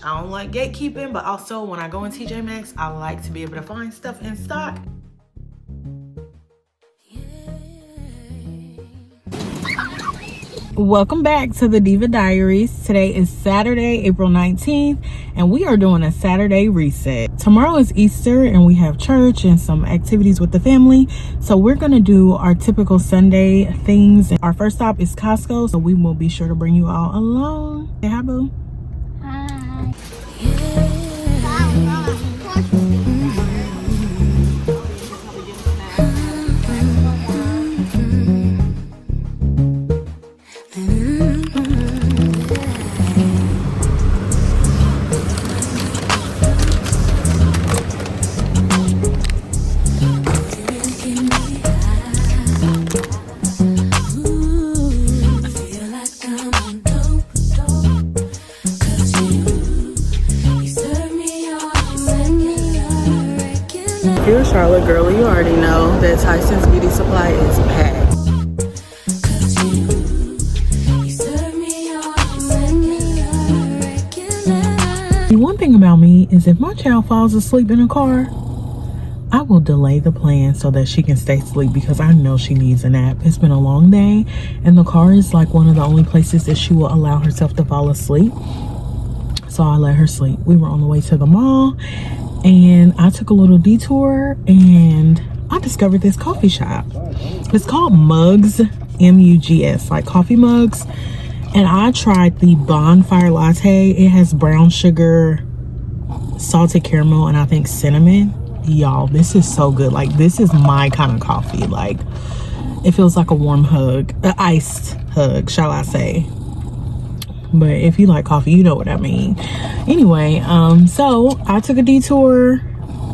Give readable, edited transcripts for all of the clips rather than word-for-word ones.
I don't like gatekeeping, but also when I go in TJ Maxx, I like to be able to find stuff in stock. Welcome back to the Diva Diaries. Today is Saturday, April 19th, and we are doing a Saturday reset. Tomorrow is Easter, and we have church and some activities with the family. So we're going to do our typical Sunday things. Our first stop is Costco, so we will be sure to bring you all along. Say hi, boo. Hi. If you're a Charlotte girl, you already know that Tyson's Beauty Supply is packed. One thing about me is if my child falls asleep in a car, I will delay the plan so that she can stay asleep because I know she needs a nap. It's been a long day, and the car is like one of the only places that she will allow herself to fall asleep. So I let her sleep. We were on the way to the mall, and I took a little detour, and I discovered this coffee shop. It's called Mugs, M-U-G-S, like coffee mugs. And I tried the bonfire latte. It has brown sugar, salted caramel, and I think cinnamon. Y'all, this is so good. Like, this is my kind of coffee. Like, it feels like a warm hug, an iced hug, shall I say. But if you like coffee, you know what I mean. Anyway, so I took a detour.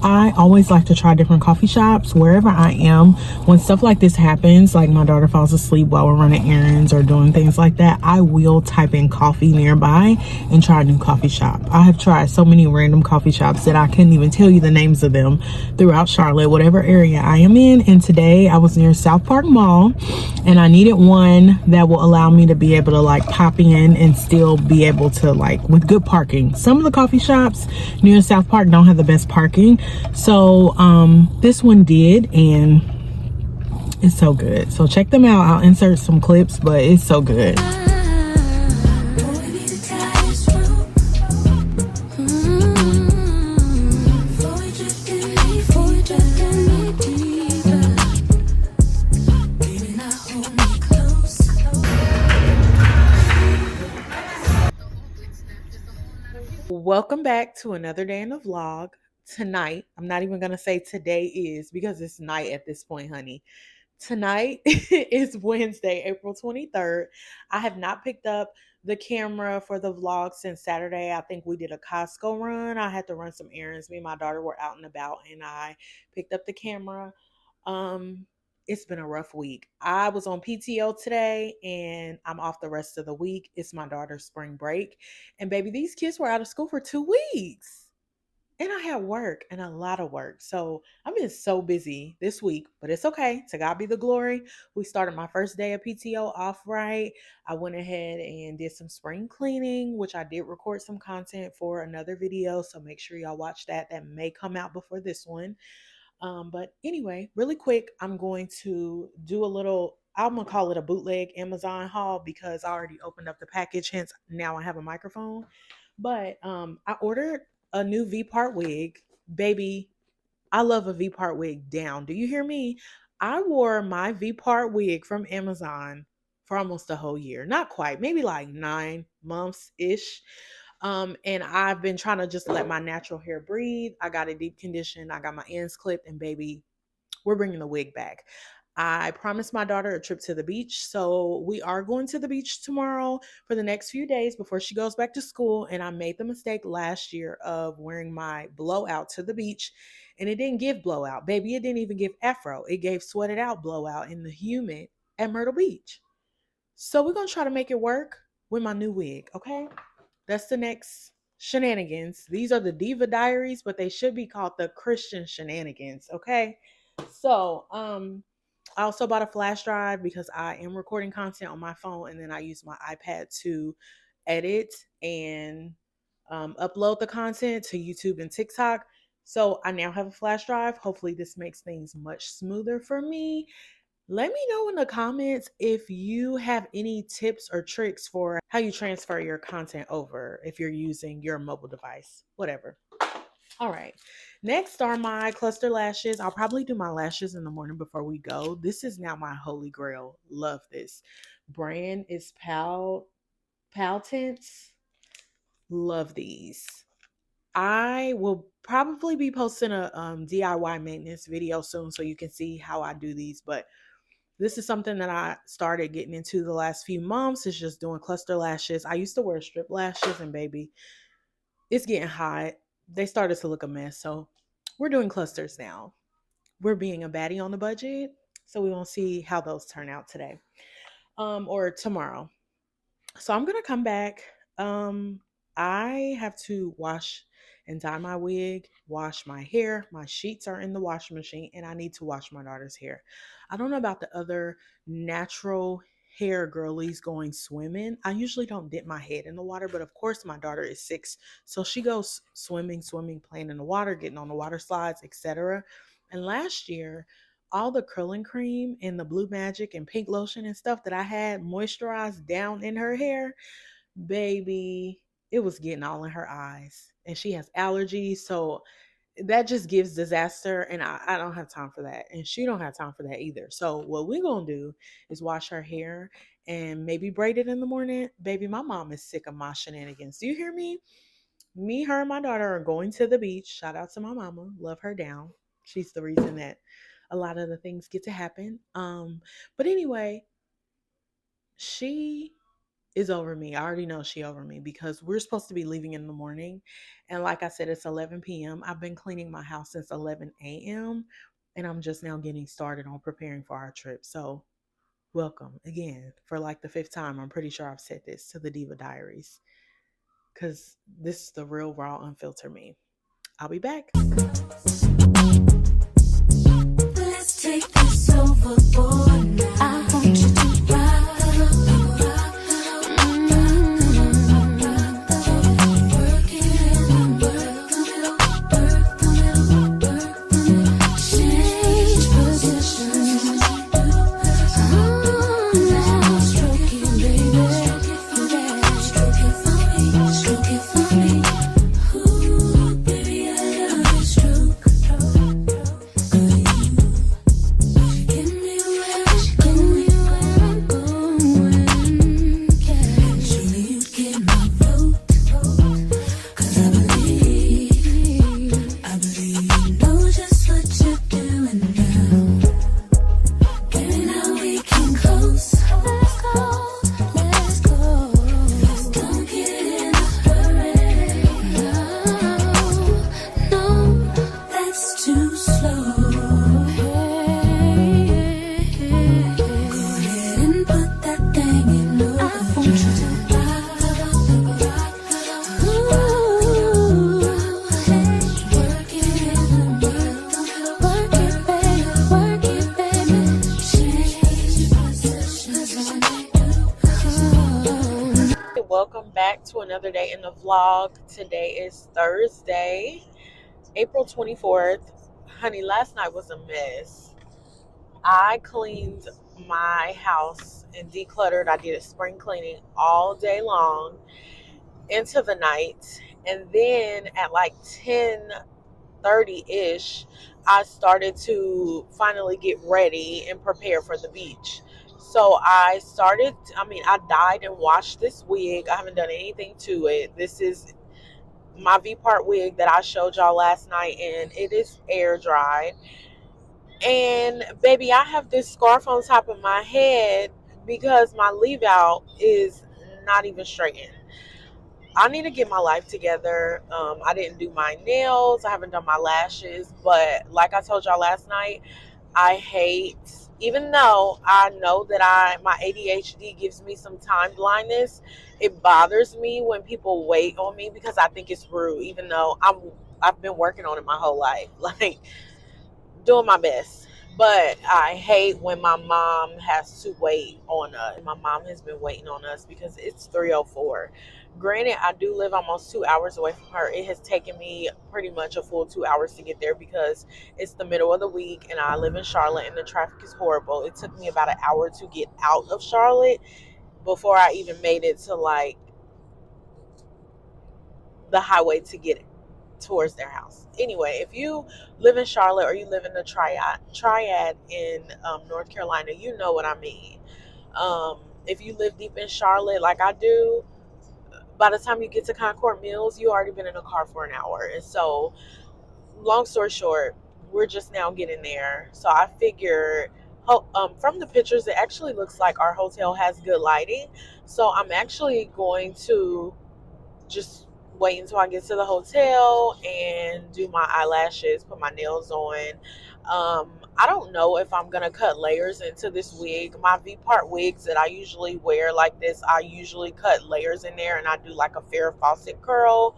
I always like to try different coffee shops wherever I am. When stuff like this happens, like my daughter falls asleep while we're running errands or doing things like that, I will type in coffee nearby and try a new coffee shop. I have tried so many random coffee shops that I couldn't even tell you the names of them throughout Charlotte, whatever area I am in. And today I was near South Park Mall, and I needed one that will allow me to be able to like pop in and still be able to, like, with good parking. Some of the coffee shops near South Park don't have the best parking. So this one did, and it's so good. So check them out. I'll insert some clips, but it's so good. Welcome back to another day in the vlog. Tonight, I'm not even gonna say today is because it's night at this point, honey. Tonight is Wednesday, April 23rd. I have not picked up the camera for the vlog since Saturday. I think we did a Costco run. I had to run some errands. Me and my daughter were out and about, and I picked up the camera. It's been a rough week. I was on PTO today, and I'm off the rest of the week. It's my daughter's spring break. And baby, these kids were out of school for 2 weeks. And I had work, and a lot of work. So I've been so busy this week, but it's okay. To God be the glory. We started my first day of PTO off right. I went ahead and did some spring cleaning, which I did record some content for another video. So make sure y'all watch that. That may come out before this one. But anyway, really quick, I'm going to do a little, I'm going to call it a bootleg Amazon haul because I already opened up the package. Hence, now I have a microphone. But I ordered a new V-part wig. Baby, I love a V-part wig down. Do you hear me? I wore my V-part wig from Amazon for almost a whole year. Not quite, maybe like 9 months-ish. And I've been trying to just let my natural hair breathe. I got a deep condition. I got my ends clipped, and baby, we're bringing the wig back. I promised my daughter a trip to the beach. So we are going to the beach tomorrow for the next few days before she goes back to school. And I made the mistake last year of wearing my blowout to the beach, and it didn't give blowout. Baby, it didn't even give afro. It gave sweated out blowout in the humid at Myrtle Beach. So we're going to try to make it work with my new wig, okay? That's the next shenanigans. These are the Diva Diaries, but they should be called the Christian shenanigans, okay? So, I also bought a flash drive because I am recording content on my phone, and then I use my iPad to edit and upload the content to YouTube and TikTok. So I now have a flash drive. Hopefully, this makes things much smoother for me. Let me know in the comments if you have any tips or tricks for how you transfer your content over if you're using your mobile device, whatever. All right. Next are my cluster lashes. I'll probably do my lashes in the morning before we go. This is now my holy grail. Love this. Brand is Pal Tints. Love these. I will probably be posting a DIY maintenance video soon so you can see how I do these, but this is something that I started getting into the last few months. Is just doing cluster lashes. I used to wear strip lashes, and baby, it's getting hot. They started to look a mess. So we're doing clusters now. We're being a baddie on the budget. So we won't see how those turn out today. Or tomorrow. So I'm gonna come back. I have to wash and dye my wig, wash my hair. My sheets are in the washing machine, and I need to wash my daughter's hair. I don't know about the other natural hair girlies going swimming. I usually don't dip my head in the water, but of course my daughter is 6, so she goes swimming, playing in the water, getting on the water slides, etc. And last year, all the curling cream and the blue magic and pink lotion and stuff that I had moisturized down in her hair, baby, it was getting all in her eyes. And she has allergies, so that just gives disaster, and I don't have time for that, and she don't have time for that either. So what we're gonna do is wash her hair and maybe braid it in the morning. Baby, my mom is sick of my shenanigans. Do you hear me? Me, her, and my daughter are going to the beach. Shout out to my mama. Love her down. She's the reason that a lot of the things get to happen. But anyway, she is over me. I already know she over me because we're supposed to be leaving in the morning. And like I said, it's 11 p.m. I've been cleaning my house since 11 a.m. And I'm just now getting started on preparing for our trip. So welcome again for like the 5th time. I'm pretty sure I've said this to the Diva Diaries because this is the real, raw, unfiltered me. I'll be back. Let's take this overboard now. I want you to welcome back to another day in the vlog. Today is Thursday, April 24th. Honey, last night was a mess. I cleaned my house and decluttered. I did a spring cleaning all day long into the night. And then at like 10:30-ish, I started to finally get ready and prepare for the beach. So I dyed and washed this wig. I haven't done anything to it. This is my V-part wig that I showed y'all last night, and it is air dried. And baby, I have this scarf on top of my head because my leave out is not even straightened. I need to get my life together. I didn't do my nails. I haven't done my lashes. But like I told y'all last night, I hate, even though I know that my ADHD gives me some time blindness, it bothers me when people wait on me because I think it's rude, even though I've been working on it my whole life, like doing my best. But I hate when my mom has to wait on us. My mom has been waiting on us because it's 3:04. Granted, I do live almost 2 hours away from her. It has taken me pretty much a full 2 hours to get there because it's the middle of the week and I live in Charlotte and the traffic is horrible. It took me about an hour to get out of Charlotte before I even made it to like the highway to get towards their house. Anyway, if you live in Charlotte or you live in the triad in North Carolina, you know what I mean. If you live deep in Charlotte like I do, by the time you get to Concord Mills, you already been in a car for an hour. And so, long story short, we're just now getting there. So I figured, from the pictures, it actually looks like our hotel has good lighting. So I'm actually going to just wait until I get to the hotel and do my eyelashes, put my nails on. I don't know if I'm gonna cut layers into this wig. My V-part wigs that I usually wear like this, I usually cut layers in there and I do like a Farrah Fawcett curl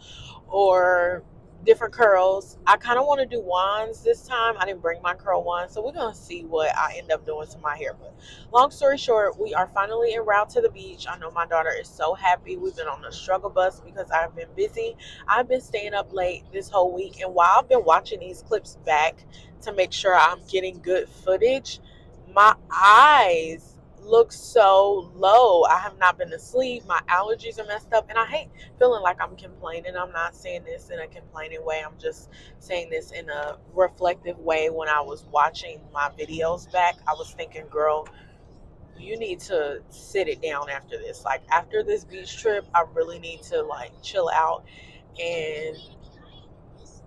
or different curls. I kind of want to do wands this time. I didn't bring my curl wand, so we're gonna see what I end up doing to my hair. But long story short, we are finally en route to the beach. I know my daughter is so happy. We've been on a struggle bus because I've been busy. I've been staying up late this whole week, and while I've been watching these clips back to make sure I'm getting good footage, my eyes look so low. I have not been to sleep. My allergies are messed up, and I hate feeling like I'm complaining. I'm not saying this in a complaining way. I'm just saying this in a reflective way. When I was watching my videos back, I was thinking, girl, you need to sit it down after this. Like, after this beach trip, I really need to like chill out and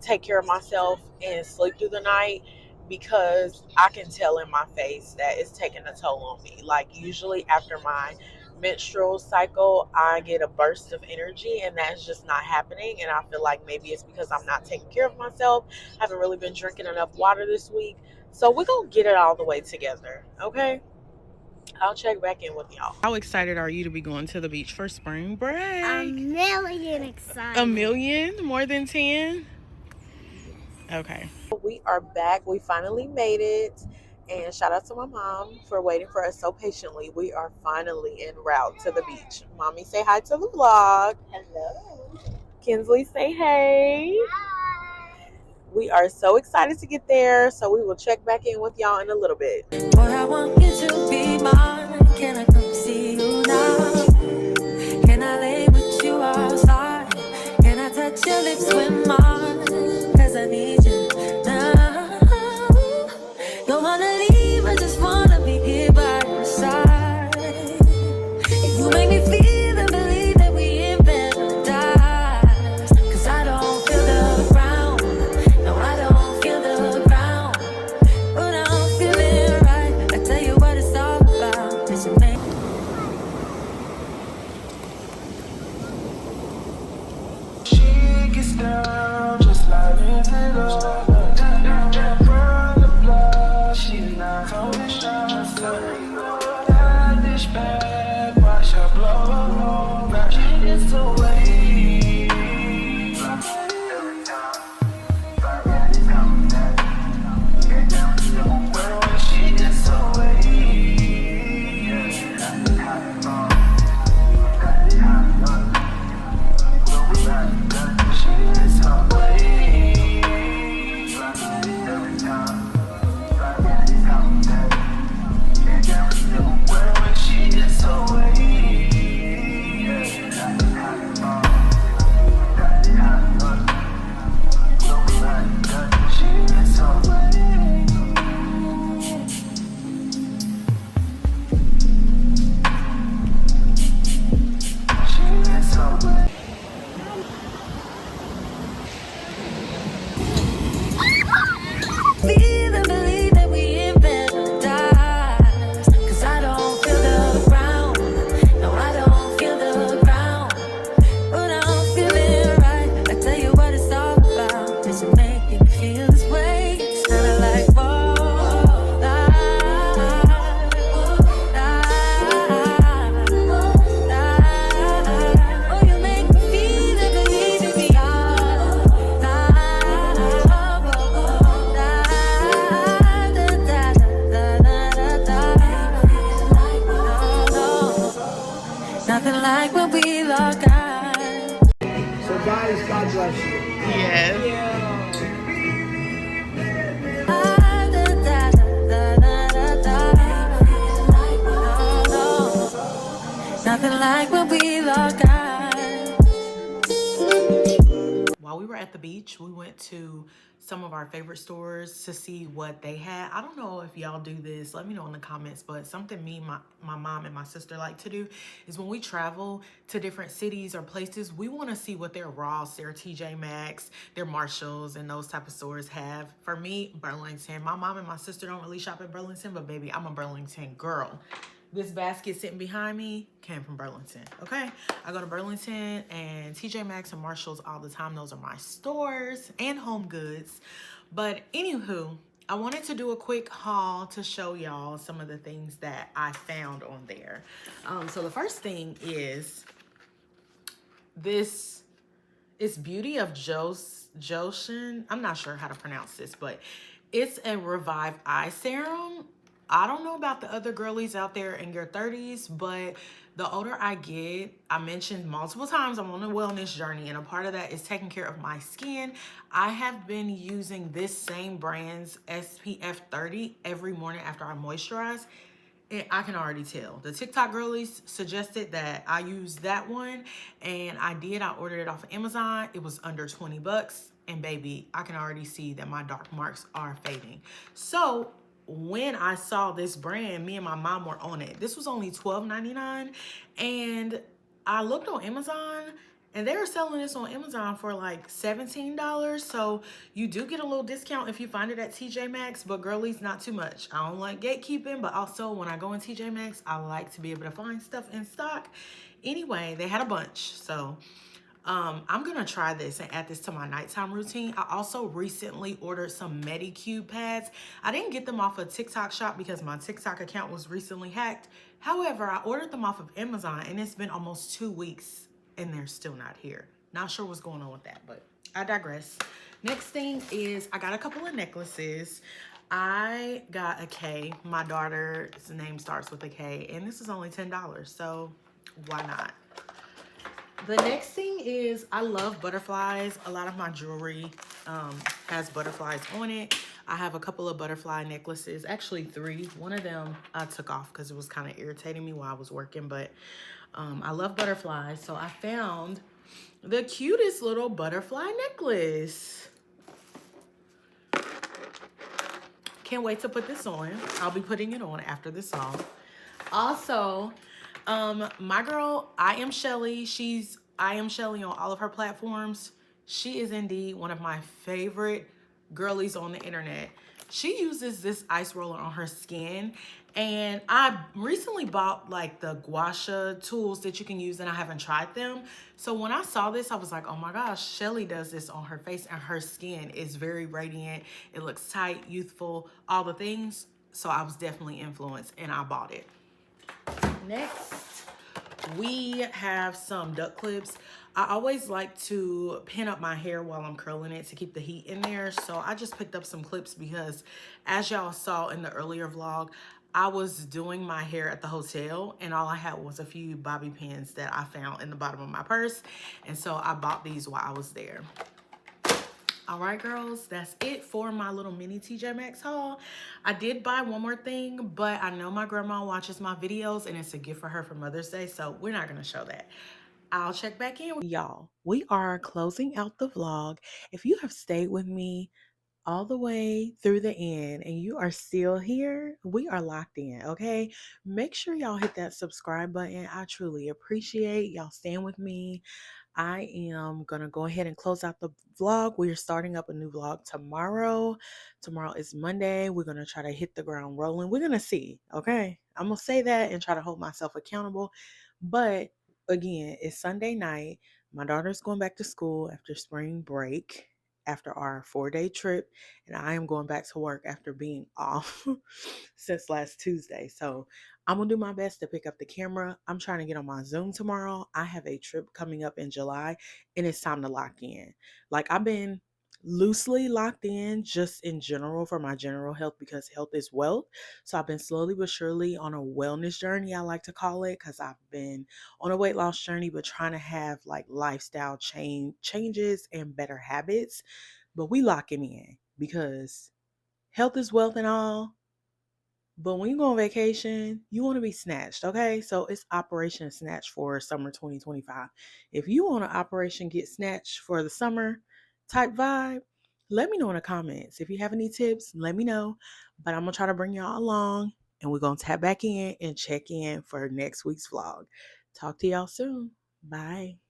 take care of myself and sleep through the night, because I can tell in my face that it's taking a toll on me. Like, usually after my menstrual cycle, I get a burst of energy, and that's just not happening. And I feel like maybe it's because I'm not taking care of myself. I haven't really been drinking enough water this week. So we're going to get it all the way together, okay? I'll check back in with y'all. How excited are you to be going to the beach for spring break? A million excited. A million? More than 10? Okay. We are back. We finally made it. And shout out to my mom for waiting for us so patiently. We are finally en route to the beach. Mommy, say hi to the vlog. Hello. Kinsley, say hey. Hi. We are so excited to get there. So we will check back in with y'all in a little bit. Boy, I want you to be mine. Can I come see you now? Can I lay with you outside? Can I touch your lips with mine? 'Cause I need you now. Don't wanna leave, I just wanna be here by your side. You make me feel and believe that we in paradise. 'Cause I don't feel the ground. No, I don't feel the ground. But I'm feeling right. I tell you what it's all about. It's amazing. She gets down just like Angela. From the blood, she's not coming strong. So that dish bag, watch her blow. Now she gets away. When she gets away. Yes. Ah, da, da, da, da, da, da, da. No, no. Nothing like when we lock eyes. While we were at the beach, we went to some of our favorite stores to see what they had. I don't know if y'all do this. Let me know in the comments. But something me, my mom, and my sister like to do is when we travel to different cities or places, we want to see what their Ross, their TJ Maxx, their Marshalls, and those type of stores have. For me, Burlington. My mom and my sister don't really shop at Burlington, but baby, I'm a Burlington girl. This basket sitting behind me came from Burlington. Okay, I go to Burlington and TJ Maxx and Marshalls all the time. Those are my stores and Home Goods. But anywho, I wanted to do a quick haul to show y'all some of the things that I found on there. So the first thing is this is Beauty of Joshin. I'm not sure how to pronounce this, but it's a Revive Eye Serum. I don't know about the other girlies out there in your 30s, but the older I get, I mentioned multiple times I'm on a wellness journey, and a part of that is taking care of my skin. I have been using this same brand's SPF 30 every morning after I moisturize. And I can already tell. The TikTok girlies suggested that I use that one, and I did. I ordered it off of Amazon. It was under 20 bucks, and baby, I can already see that my dark marks are fading. So when I saw this brand, me and my mom were on it. This was only $12.99, and I looked on Amazon and they were selling this on Amazon for like $17. So you do get a little discount if you find it at TJ Maxx, but girlies, not too much. I don't like gatekeeping, but also when I go in TJ Maxx, I like to be able to find stuff in stock. Anyway, they had a bunch. So I'm gonna try this and add this to my nighttime routine. I also recently ordered some Medicube pads. I didn't get them off of TikTok shop because my TikTok account was recently hacked. However, I ordered them off of Amazon, and it's been almost 2 weeks and they're still not here. Not sure what's going on with that, but I digress. Next thing is I got a couple of necklaces. I got a K. My daughter's name starts with a K, and this is only $10, so why not? The next thing is I love butterflies. A lot of my jewelry has butterflies on it. I have a couple of butterfly necklaces, actually 3. One of them I took off because it was kind of irritating me while I was working, but I love butterflies. So I found the cutest little butterfly necklace. Can't wait to put this on. I'll be putting it on after this song. Also, my girl, I Am Shelly. She's I Am Shelly on all of her platforms. She is indeed one of my favorite girlies on the internet. She uses this ice roller on her skin, and I recently bought like the gua sha tools that you can use, and I haven't tried them. So when I saw this, I was like, oh my gosh, Shelly does this on her face, and her skin is very radiant. It looks tight, youthful, all the things. So I was definitely influenced, and I bought it. Next, we have some duck clips. I always like to pin up my hair while I'm curling it to keep the heat in there. So I just picked up some clips because, as y'all saw in the earlier vlog, I was doing my hair at the hotel and all I had was a few bobby pins that I found in the bottom of my purse. And so I bought these while I was there. All right, girls, that's it for my little mini TJ Maxx haul. I did buy one more thing, but I know my grandma watches my videos and it's a gift for her for Mother's Day, so we're not going to show that. I'll check back in with y'all. We are closing out the vlog. If you have stayed with me all the way through the end and you are still here, we are locked in, okay? Make sure y'all hit that subscribe button. I truly appreciate y'all staying with me. I am going to go ahead and close out the vlog. We are starting up a new vlog tomorrow. Tomorrow is Monday. We're going to try to hit the ground rolling. We're going to see, okay? I'm going to say that and try to hold myself accountable. But again, it's Sunday night. My daughter's going back to school after spring break, after our 4-day trip, and I am going back to work after being off since last Tuesday. So I'm gonna do my best to pick up the camera. I'm trying to get on my Zoom tomorrow. I have a trip coming up in July, and it's time to lock in. Like, I've been loosely locked in just in general for my general health because health is wealth. So I've been slowly but surely on a wellness journey, I like to call it, because I've been on a weight loss journey, but trying to have like lifestyle changes and better habits. But we locking in because health is wealth and all. But when you go on vacation, you want to be snatched, okay? So it's Operation Snatch for summer 2025. If you want an Operation Get Snatched for the summer type vibe, let me know in the comments. If you have any tips, let me know. But I'm going to try to bring y'all along and we're going to tap back in and check in for next week's vlog. Talk to y'all soon. Bye.